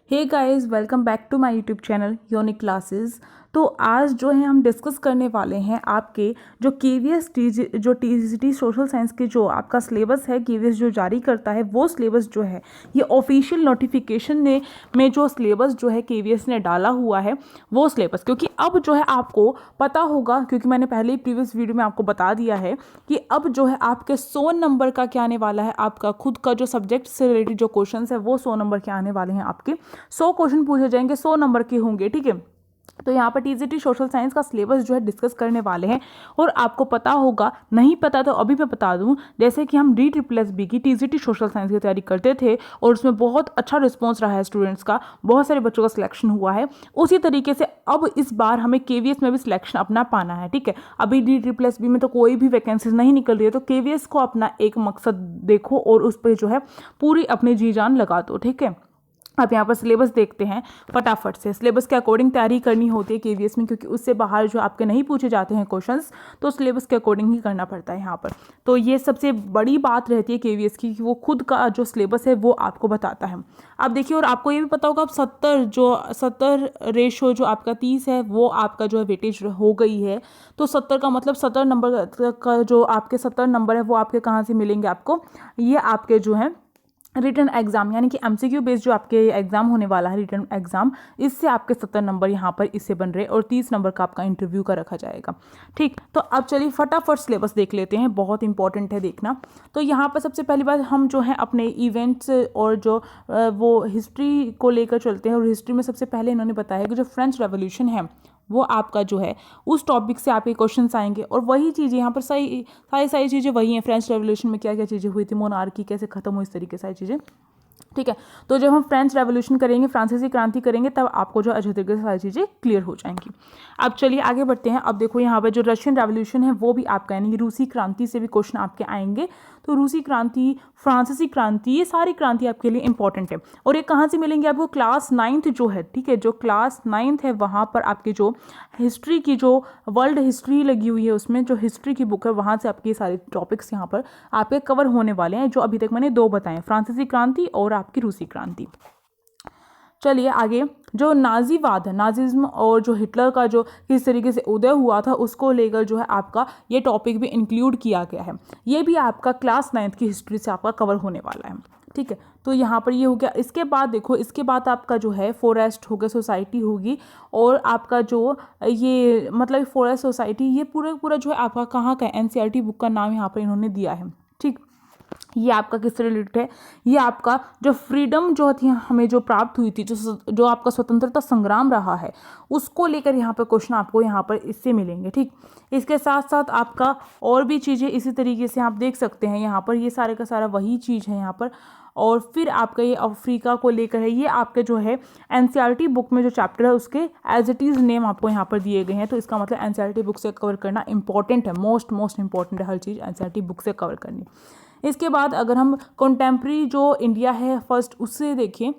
Hey guys, welcome back to my YouTube channel unique classes. तो आज जो है हम डिस्कस करने वाले हैं आपके जो केवीएस जो टीजीटी सोशल साइंस के जो आपका सिलेबस है, केवीएस जो जारी करता है वो सिलेबस जो है ये ऑफिशियल नोटिफिकेशन ने में जो सिलेबस जो है केवीएस ने डाला हुआ है वो सिलेबस, क्योंकि अब जो है आपको पता होगा, क्योंकि मैंने पहले ही प्रीवियस वीडियो में आपको बता दिया है कि अब जो है आपके 100 नंबर का क्या आने वाला है। आपका खुद का जो सब्जेक्ट से रिलेटेड जो क्वेश्चन है वो 100 नंबर के आने वाले हैं। आपके 100 क्वेश्चन पूछे जाएंगे, 100 नंबर के होंगे, ठीक है। तो यहाँ पर टीजीटी सोशल साइंस का सिलेबस जो है डिस्कस करने वाले हैं। और आपको पता होगा, नहीं पता तो अभी मैं बता दूं, जैसे कि हम DSSB की टीजीटी सोशल साइंस की तैयारी करते थे और उसमें बहुत अच्छा रिस्पॉन्स रहा है स्टूडेंट्स का, बहुत सारे बच्चों का सिलेक्शन हुआ है। उसी तरीके से अब इस बार हमें केवीएस में भी सिलेक्शन अपना पाना है, ठीक है। अभी DSSB में तो कोई भी वैकेंसीज नहीं निकल रही है, तो केवीएस को अपना एक मकसद देखो और उस पर जो है पूरी अपनी जी जान लगा दो, ठीक है। अब यहाँ पर सिलेबस देखते हैं फटाफट से। सिलेबस के अकॉर्डिंग तैयारी करनी होती है केवीएस में, क्योंकि उससे बाहर जो आपके नहीं पूछे जाते हैं क्वेश्चंस, तो सिलेबस के अकॉर्डिंग ही करना पड़ता है यहाँ पर। तो ये सबसे बड़ी बात रहती है केवीएस की कि वो खुद का जो सिलेबस है वो आपको बताता है। अब देखिए, और आपको ये भी पता होगा, अब 70 रेशो जो आपका 30 है वो आपका जो है वेटेज हो गई है। तो 70 का मतलब 70 नंबर का जो आपके 70 नंबर है वो आपके कहाँ से मिलेंगे आपको, ये आपके जो है रिटन एग्जाम, यानी कि एमसीक्यू बेस्ड जो आपके एग्जाम होने वाला है, रिटन एग्जाम, इससे आपके 70 नंबर यहाँ पर इससे बन रहे हैं और 30 नंबर का आपका इंटरव्यू का रखा जाएगा, ठीक। तो अब चलिए फटाफट सिलेबस देख लेते हैं, बहुत इंपॉर्टेंट है देखना। तो यहाँ पर सबसे पहली बात हम जो है अपने इवेंट्स और जो वो हिस्ट्री को लेकर चलते हैं। और हिस्ट्री में सबसे पहले इन्होंने बताया कि जो फ्रेंच रेवोल्यूशन है वो आपका जो है उस टॉपिक से आपके क्वेश्चंस आएंगे। और वही चीज़ें यहाँ पर सारी चीज़ें वही हैं। फ्रेंच रेवोल्यूशन में क्या क्या चीज़ें हुई थी, मोनार्की कैसे खत्म हुई, इस तरीके सारी चीज़ें, ठीक है। तो जब हम फ्रेंच रेवोल्यूशन करेंगे, फ्रांसीसी क्रांति करेंगे, तब आपको जो अच्छे तरीके से सारी चीज़ें क्लियर हो जाएंगी। अब चलिए आगे बढ़ते हैं। अब देखो यहाँ पर जो रशियन रेवोल्यूशन है वो भी आपका, यानी कि रूसी क्रांति से भी क्वेश्चन आपके आएंगे। तो रूसी क्रांति, फ्रांसीसी क्रांति, ये सारी क्रांति आपके लिए इंपॉर्टेंट है। और ये कहाँ से मिलेंगे आपको, क्लास 9th जो है, ठीक है, जो क्लास 9th है वहाँ पर आपके जो हिस्ट्री की जो वर्ल्ड हिस्ट्री लगी हुई है, उसमें जो हिस्ट्री की बुक है वहाँ से आपके सारे टॉपिक्स यहाँ पर आपके कवर होने वाले हैं, जो अभी तक मैंने 2 बताए, फ्रांसीसी क्रांति और आपकी रूसी क्रांति। चलिए आगे, जो नाजीवाद है, नाजिज्म और जो हिटलर का जो किस तरीके से उदय हुआ था उसको लेकर जो है आपका ये टॉपिक भी इंक्लूड किया गया है। ये भी आपका क्लास 9th की हिस्ट्री से आपका कवर होने वाला है, ठीक है। तो यहाँ पर ये हो गया। इसके बाद देखो, इसके बाद आपका जो है फॉरेस्ट हो गया, सोसाइटी होगी, और आपका जो ये मतलब फॉरेस्ट सोसाइटी, ये पूरा जो है आपका कहाँ का है, एनसीईआरटी बुक का नाम यहाँ पर इन्होंने दिया है, ठीक। ये आपका किससे रिलेटेड है, ये आपका जो फ्रीडम जो थी हमें जो प्राप्त हुई थी, जो आपका स्वतंत्रता संग्राम रहा है, उसको लेकर यहाँ पर क्वेश्चन आपको यहाँ पर इससे मिलेंगे, ठीक। इसके साथ साथ आपका और भी चीज़ें इसी तरीके से आप देख सकते हैं यहाँ पर, ये सारे का सारा वही चीज़ है यहाँ पर। और फिर आपका ये अफ्रीका को लेकर है, ये आपके जो है एनसीईआरटी बुक में जो चैप्टर है उसके एज इट इज़ नेम आपको यहाँ पर दिए गए हैं। तो इसका मतलब एनसीईआरटी बुक से कवर करना इंपॉर्टेंट है, मोस्ट इंपॉर्टेंट है हर चीज़ एनसीईआरटी बुक से कवर करनी। इसके बाद अगर हम कंटेम्प्रेरी जो इंडिया है फर्स्ट, उससे देखें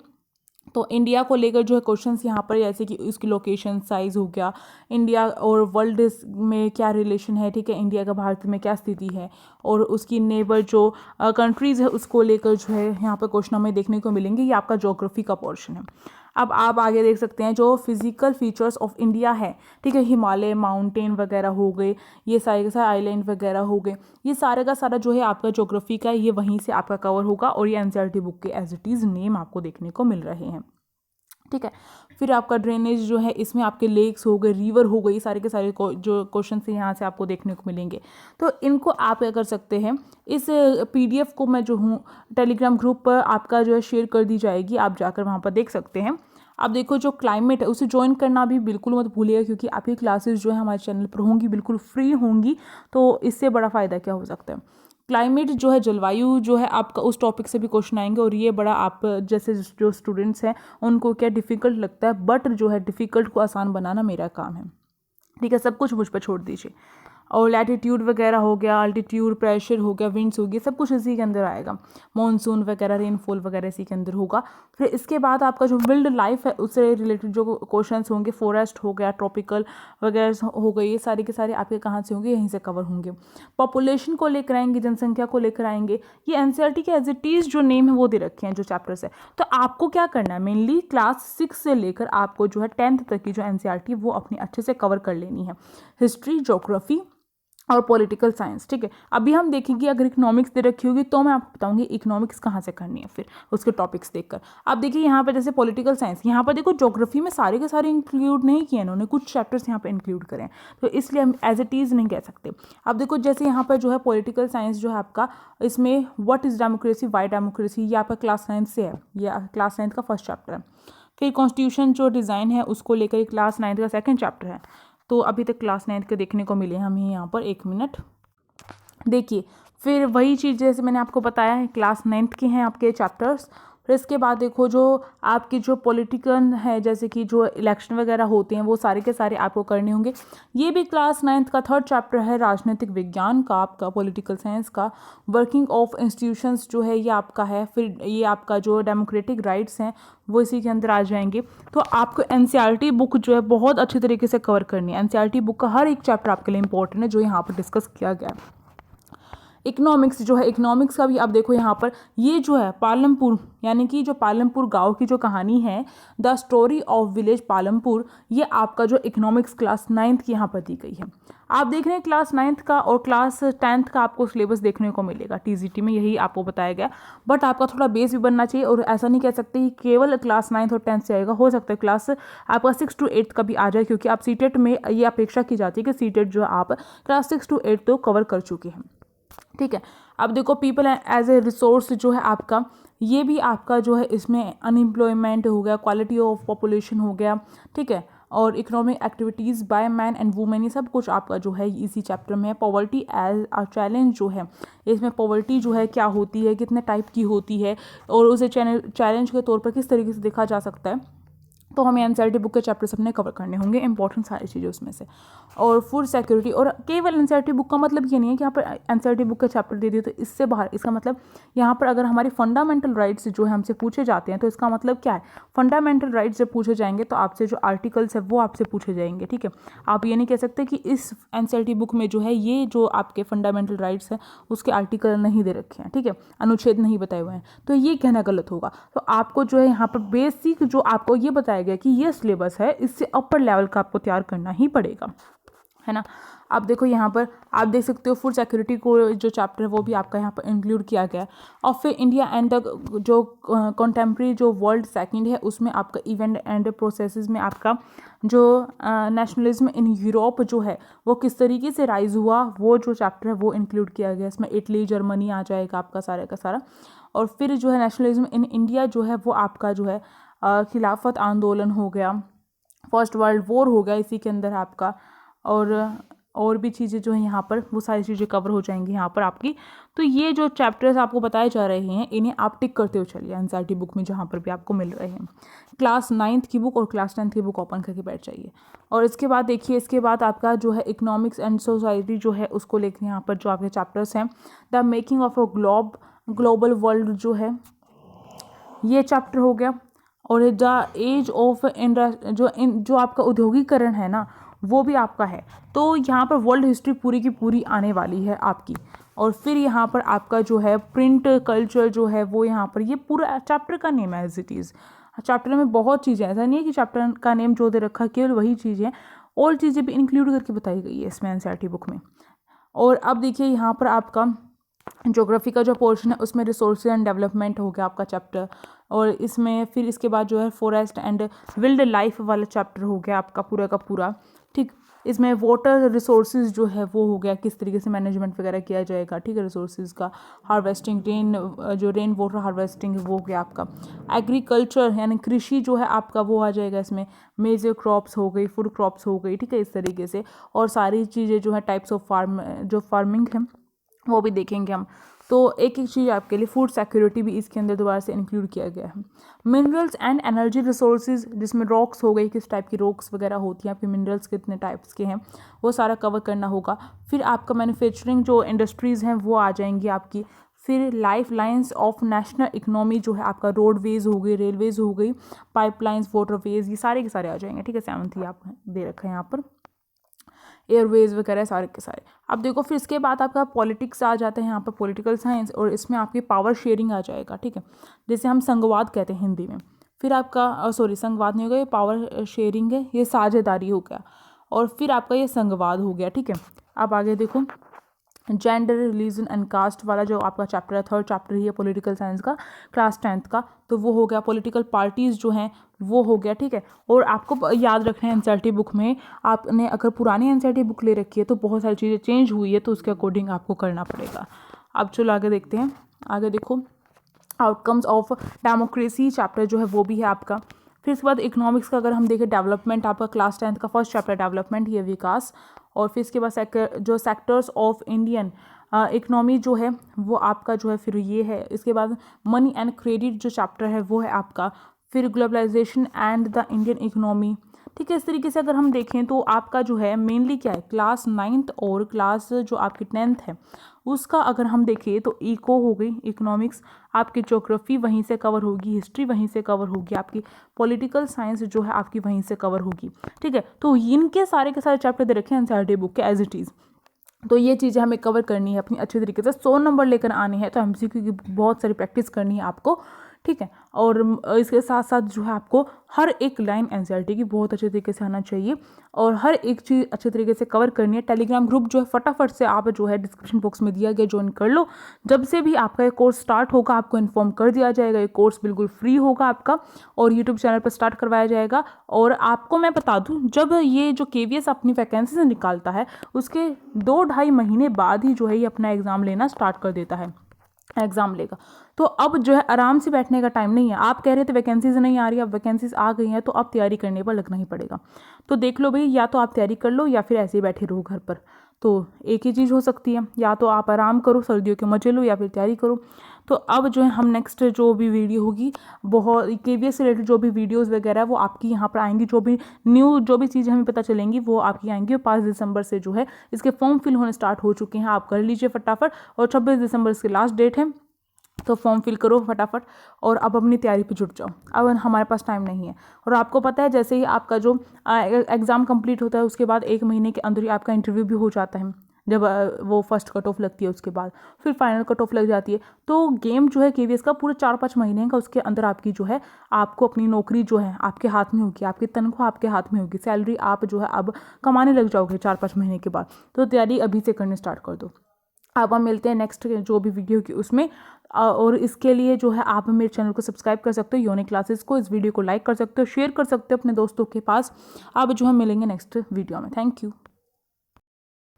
तो इंडिया को लेकर जो है क्वेश्चंस यहाँ पर, जैसे कि उसकी लोकेशन, साइज़ हो गया, इंडिया और वर्ल्ड में क्या रिलेशन है, ठीक है, इंडिया का भारत में क्या स्थिति है, और उसकी नेबर जो कंट्रीज़ है उसको लेकर जो है यहाँ पर क्वेश्चन हमें देखने को मिलेंगे। ये आपका ज्योग्राफी का पोर्शन है। अब आप आगे देख सकते हैं जो फिजिकल फीचर्स ऑफ इंडिया है, ठीक है, हिमालय, माउंटेन वगैरह हो गए, ये सारे के सारे आइलैंड वगैरह हो गए, ये सारे का सारा जो है आपका ज्योग्राफी का, ये वहीं से आपका कवर होगा। और ये एनसीईआरटी बुक के एज इट इज़ नेम आपको देखने को मिल रहे हैं, ठीक है। फिर आपका ड्रेनेज जो है, इसमें आपके लेक्स हो गए, रिवर हो गई, सारे के सारे जो क्वेश्चन से यहाँ से आपको देखने को मिलेंगे। तो इनको आप क्या कर सकते हैं, इस पीडीएफ को मैं जो हूँ टेलीग्राम ग्रुप पर आपका जो है शेयर कर दी जाएगी, आप जाकर वहाँ पर देख सकते हैं। अब देखो, जो क्लाइमेट है उसे ज्वाइन करना भी बिल्कुल मत भूलिएगा, क्योंकि आपकी क्लासेस जो है हमारे चैनल पर होंगी, बिल्कुल फ्री होंगी। तो इससे बड़ा फ़ायदा क्या हो सकता है। क्लाइमेट जो है, जलवायु जो है आपका, उस टॉपिक से भी क्वेश्चन आएंगे। और ये बड़ा आप जैसे जो स्टूडेंट्स हैं उनको क्या डिफ़िकल्ट लगता है, बट जो है डिफ़िकल्ट को आसान बनाना मेरा काम है, ठीक है। सब कुछ मुझ पर छोड़ दीजिए। और लैटिट्यूड वगैरह हो गया, अल्टीट्यूड, प्रेशर हो गया, विंड्स हो गई, सब कुछ इसी के अंदर आएगा। मॉनसून वगैरह, रेनफॉल वगैरह इसी के अंदर होगा। फिर इसके बाद आपका जो वाइल्ड लाइफ है उससे रिलेटेड जो क्वेश्चंस होंगे, फॉरेस्ट हो गया, ट्रॉपिकल वगैरह हो गई, ये सारे के सारे आपके कहाँ से होंगे, यहीं से कवर होंगे। पॉपुलेशन को लेकर आएंगे, जनसंख्या को लेकर आएंगे। ये एनसीईआरटी के एज इट इज़ जो नेम है वो दे रखे हैं जो चैप्टर्स है। तो आपको क्या करना है, मेनली क्लास 6 से लेकर आपको जो है 10th तक की जो एनसीईआरटी वो अपनी अच्छे से कवर कर लेनी है। हिस्ट्री, ज्योग्राफी और पॉलिटिकल साइंस, ठीक है। अभी हम देखेंगे अगर इकोनॉमिक्स दे रखी होगी तो मैं आपको बताऊंगी इकोनॉमिक्स कहाँ से करनी है फिर उसके टॉपिक्स देखकर। अब देखिए यहाँ पर जैसे पॉलिटिकल साइंस, यहाँ पर देखो ज्योग्राफी में सारे के सारे इंक्लूड नहीं किए इन्होंने, कुछ चैप्टर्स यहाँ पर इंक्लूड करें, तो इसलिए हम एज इट इज़ नहीं कह सकते। अब देखो जैसे यहाँ पर जो है पॉलिटिकल साइंस जो है आपका, इसमें what is democracy, Y democracy, ये आपका क्लास 9 से है, ये क्लास 9 का फर्स्ट चैप्टर है। फिर कॉन्स्टिट्यूशन जो डिज़ाइन है उसको लेकर क्लास 9 का सेकेंड चैप्टर है। तो अभी तक क्लास 9 के देखने को मिले हमें यहाँ पर, 1 मिनट देखिए। फिर वही चीज़ जैसे मैंने आपको बताया है, क्लास 9th के हैं आपके चैप्टर्स। फिर इसके बाद देखो जो आपकी जो पॉलिटिकल है, जैसे कि जो इलेक्शन वगैरह होते हैं वो सारे के सारे आपको करने होंगे। ये भी क्लास 9th का थर्ड चैप्टर है, राजनीतिक विज्ञान का आपका, पॉलिटिकल साइंस का। वर्किंग ऑफ इंस्टीट्यूशंस जो है ये आपका है। फिर ये आपका जो डेमोक्रेटिक राइट्स हैं वो इसी के अंदर आ जाएंगे। तो आपको एनसीईआरटी बुक जो है बहुत अच्छी तरीके से कवर करनी है। एनसीईआरटी बुक का हर एक चैप्टर आपके लिए इंपॉर्टेंट है जो यहाँ पर डिस्कस किया गया है। इकोनॉमिक्स जो है, इकोनॉमिक्स का भी आप देखो यहाँ पर, ये जो है पालमपुर, यानी कि जो पालमपुर गांव की जो कहानी है, the story of village Palampur, ये आपका जो इकोनॉमिक्स क्लास 9th की यहाँ पर दी गई है। आप देख रहे हैं क्लास 9th का और क्लास 10th का आपको सिलेबस देखने को मिलेगा टीजीटी में, यही आपको बताया गया। बट आपका थोड़ा बेस भी बनना चाहिए, और ऐसा नहीं कह सकते कि केवल क्लास 9th और 10th से आएगा, हो सकता है क्लास आपका 6 to 8 का भी आ जाए, क्योंकि आप सीटेट में ये अपेक्षा की जाती है कि सीटेट जो आप क्लास 6 to 8 तो कवर कर चुके हैं, ठीक है। अब देखो पीपल एज ए रिसोर्स जो है आपका, ये भी आपका जो है इसमें अनएम्प्लॉयमेंट हो गया, क्वालिटी ऑफ पॉपुलेशन हो गया, ठीक है, और economic activities by man and women, ये सब कुछ आपका जो है इसी चैप्टर में है। पॉवर्टी एज अ चैलेंज जो है, इसमें पॉवर्टी जो है क्या होती है, कितने टाइप की होती है, और उसे चैलेंज के तौर पर किस तरीके से देखा जा सकता है। तो हमें एनसीईआरटी बुक के चैप्टर्स अपने कवर करने होंगे, इंपॉर्टेंट सारी चीज़ें उसमें से। और फूड सिक्योरिटी, और केवल एनसीईआरटी बुक का मतलब ये नहीं है कि यहाँ पर एनसीईआरटी बुक का चैप्टर दे दिए तो इससे बाहर, इसका मतलब यहाँ पर अगर हमारी फंडामेंटल राइट्स जो है हमसे पूछे जाते हैं, तो इसका मतलब क्या है, फंडामेंटल राइट्स जब पूछे जाएंगे तो आपसे जो आर्टिकल्स है वो आपसे पूछे जाएंगे, ठीक है। आप ये नहीं कह सकते कि इस एनसीईआरटी बुक में जो है ये जो आपके फंडामेंटल राइट्स हैं उसके आर्टिकल नहीं दे रखे हैं, ठीक है, अनुच्छेद नहीं बताए हुए हैं, तो ये कहना गलत होगा। तो आपको जो है यहाँ पर बेसिक जो आपको ये बताया गया कि ये सिलेबस है, इससे अपर लेवल का आपको तैयार करना ही पड़ेगा, है ना। अब देखो यहाँ पर आप देख सकते हो फूड सिक्योरिटी को जो चैप्टर है वो भी आपका यहाँ पर इंक्लूड किया गया है। और फिर इंडिया एंड द जो कंटेम्प्रेरी जो वर्ल्ड सेकंड है उसमें आपका इवेंट एंड प्रोसेसेस में आपका जो नेशनलिज्म इन यूरोप जो है वो किस तरीके से राइज हुआ, वो जो चैप्टर है वो इंक्लूड किया गया। इसमें इटली, जर्मनी आ जाएगा आपका सारा का सारा। और फिर जो है नेशनलिज्म इन इंडिया जो है वो आपका जो है खिलाफत आंदोलन हो गया, फर्स्ट वर्ल्ड वॉर हो गया इसी के अंदर आपका, और भी चीज़ें जो है यहाँ पर वो सारी चीज़ें कवर हो जाएंगी यहाँ पर आपकी। तो ये जो चैप्टर्स आपको बताए जा रहे हैं इन्हें आप टिक करते हुए चलिए एनसीईआरटी बुक में जहाँ पर भी आपको मिल रहे हैं। क्लास 9th की बुक और क्लास 10th की बुक ओपन करके बैठ जाइए। और इसके बाद देखिए, इसके बाद आपका जो है इकोनॉमिक्स एंड सोसाइटी जो है उसको लेकर यहाँ पर जो आपके चैप्टर्स हैं, the making of a global world जो है ये चैप्टर हो गया। और द एज ऑफ जो आपका औद्योगिकरण है ना वो भी आपका है। तो यहाँ पर वर्ल्ड हिस्ट्री पूरी की पूरी आने वाली है आपकी। और फिर यहाँ पर आपका जो है प्रिंट कल्चर जो है वो यहाँ पर, ये पूरा चैप्टर का नेम है एज इट इज़। चैप्टर में बहुत चीज़ें, ऐसा नहीं है कि चैप्टर का नेम जो दे रखा केवल वही चीज़ें, और चीज़ें भी इंक्लूड करके बताई गई है इसमें एनसीईआरटी बुक में। और अब देखिए यहाँ पर आपका ज्योग्राफी का जो पोर्शन है उसमें रिसोर्सेज एंड डेवलपमेंट हो गया आपका चैप्टर। और इसमें फिर इसके बाद जो है फॉरेस्ट एंड विल्ड लाइफ वाला चैप्टर हो गया आपका पूरा का पूरा, ठीक। इसमें वाटर रिसोर्सेज जो है वो हो गया, किस तरीके से मैनेजमेंट वगैरह किया जाएगा, ठीक है, रिसोर्सेज का। हार्वेस्टिंग, रेन वाटर हार्वेस्टिंग वो हो गया आपका। एग्रीकल्चर यानी कृषि जो है आपका वो आ जाएगा इसमें। मेजर क्रॉप्स हो गई, फूड क्रॉप्स हो गई, ठीक है, इस तरीके से। और सारी चीज़ें जो है टाइप्स ऑफ फार्मिंग है वो भी देखेंगे हम। तो एक एक चीज़ आपके लिए, फूड सिक्योरिटी भी इसके अंदर दोबारा से इंक्लूड किया गया है। मिनरल्स एंड एनर्जी रिसोर्सेज, जिसमें रॉक्स हो गई, किस टाइप की रॉक्स वगैरह होती हैं, आपके मिनरल्स कितने टाइप्स के हैं, वो सारा कवर करना होगा। फिर आपका मैन्युफैक्चरिंग जो इंडस्ट्रीज़ हैं वो आ जाएंगी आपकी। फिर life lines of national economy जो है आपका, रोडवेज हो गई, रेलवेज हो गई, पाइपलाइंस, वाटरवेज, ये सारे के सारे आ जाएंगे, ठीक है। 7th ही आप दे रखा है यहाँ पर, एयरवेज वगैरह सारे के सारे। अब देखो फिर इसके बाद आपका पॉलिटिक्स आ जाता है यहाँ पर, पॉलिटिकल साइंस, और इसमें आपकी पावर शेयरिंग आ जाएगा, ठीक है, जैसे हम संघवाद कहते हैं हिंदी में। फिर आपका सॉरी संघवाद नहीं होगा, ये पावर शेयरिंग है, ये साझेदारी हो गया, और फिर आपका ये संघवाद हो गया, ठीक है। अब आगे देखो, जेंडर, रिलीजन एंड कास्ट वाला जो आपका चैप्टर है, 3rd चैप्टर ही है पॉलिटिकल साइंस का, क्लास 10th का, तो वो हो गया। पॉलिटिकल पार्टीज़ जो हैं वो हो गया, ठीक है। और आपको याद रखना है एनसीईआरटी बुक में, आपने अगर पुरानी एनसीईआरटी बुक ले रखी है तो बहुत सारी चीज़ें चेंज हुई है, तो उसके अकॉर्डिंग आपको करना पड़ेगा। अब चलो आगे देखते हैं। आगे देखो, आउटकम्स ऑफ डेमोक्रेसी चैप्टर जो है वो भी है आपका। फिर इसके बाद इकोनॉमिक्स का अगर हम देखें, डेवलपमेंट आपका क्लास 10th का 1st चैप्टर डेवलपमेंट, ये विकास। और फिर इसके बाद जो सेक्टर्स ऑफ इंडियन इकोनॉमी जो है वो आपका जो है फिर ये है। इसके बाद मनी एंड क्रेडिट जो चैप्टर है वो है आपका। फिर globalisation and the Indian economy, ठीक है। इस तरीके से अगर हम देखें तो आपका जो है मेनली क्या है, क्लास 9th और क्लास जो आपकी 10th है उसका अगर हम देखें तो इको हो गई, इकोनॉमिक्स, आपकी ज्योग्राफी वहीं से कवर होगी, हिस्ट्री वहीं से कवर होगी, आपकी पॉलिटिकल साइंस जो है आपकी वहीं से कवर होगी, ठीक है। तो इनके सारे के सारे चैप्टर दे रखे हैं एनसीईआरटी बुक के एज इट इज़। तो ये चीज़ें हमें कवर करनी है अपनी अच्छी तरीके से, 100 नंबर लेकर आने हैं, तो एमसीक्यू की बहुत सारी प्रैक्टिस करनी है आपको, ठीक है। और इसके साथ साथ जो है आपको हर एक लाइन एनसीईआरटी की बहुत अच्छे तरीके से आना चाहिए, और हर एक चीज़ अच्छे तरीके से कवर करनी है। टेलीग्राम ग्रुप जो है फटाफट से आप जो है डिस्क्रिप्शन बॉक्स में दिया गया ज्वाइन कर लो। जब से भी आपका ये कोर्स स्टार्ट होगा आपको इन्फॉर्म कर दिया जाएगा। ये कोर्स बिल्कुल फ्री होगा आपका, और यूट्यूब चैनल पर स्टार्ट करवाया जाएगा। और आपको मैं बता दूँ, जब ये जो केवीएस अपनी वैकेंसी से निकालता है उसके 2-2.5 महीने बाद ही जो है ये अपना एग्ज़ाम लेना स्टार्ट कर देता है, एग्ज़ाम लेगा। तो अब जो है आराम से बैठने का टाइम नहीं है। आप कह रहे थे वैकेंसीज नहीं आ रही, अब वैकेंसीज आ गई हैं, तो अब तैयारी करने पर लगना ही पड़ेगा। तो देख लो भाई, या तो आप तैयारी कर लो या फिर ऐसे ही बैठे रहो घर पर। तो एक ही चीज़ हो सकती है, या तो आप आराम करो, सर्दियों के मजे लो, या फिर तैयारी करो। तो अब जो है हम नेक्स्ट जो भी वीडियो होगी, बहुत केवीएस से रिलेटेड जो भी वीडियोस वगैरह वो आपकी यहाँ पर आएंगी। जो भी चीज़ें हमें पता चलेंगी वो आपकी आएंगी। और 5 दिसंबर से जो है इसके फॉर्म फिल होने स्टार्ट हो चुके हैं, आप कर लीजिए फटाफट। और 26 दिसंबर इसकी लास्ट डेट है, तो फॉर्म फिल करो फटाफट और अब अपनी तैयारी पे जुट जाओ। अब हमारे पास टाइम नहीं है। और आपको पता है जैसे ही आपका जो एग्ज़ाम कंप्लीट होता है उसके बाद 1 महीने के अंदर ही आपका इंटरव्यू भी हो जाता है। जब वो फर्स्ट कट ऑफ लगती है उसके बाद फिर फाइनल कट ऑफ लग जाती है। तो गेम जो है केवीएस का पूरे 4-5 महीने का, उसके अंदर आपकी जो है आपको अपनी नौकरी जो है आपके हाथ में होगी, आपकी तनख्वाह आपके हाथ में होगी, सैलरी आप जो है अब कमाने लग जाओगे 4-5 महीने के बाद। तो तैयारी अभी से करनी स्टार्ट कर दो। अब हम मिलते हैं नेक्स्ट जो भी वीडियो की उसमें। और इसके लिए जो है आप मेरे चैनल को सब्सक्राइब कर सकते हो, यूनिक क्लासेस को, इस वीडियो को लाइक कर सकते हो, शेयर कर सकते हो अपने दोस्तों के पास। अब जो हम मिलेंगे नेक्स्ट वीडियो में। Thank you.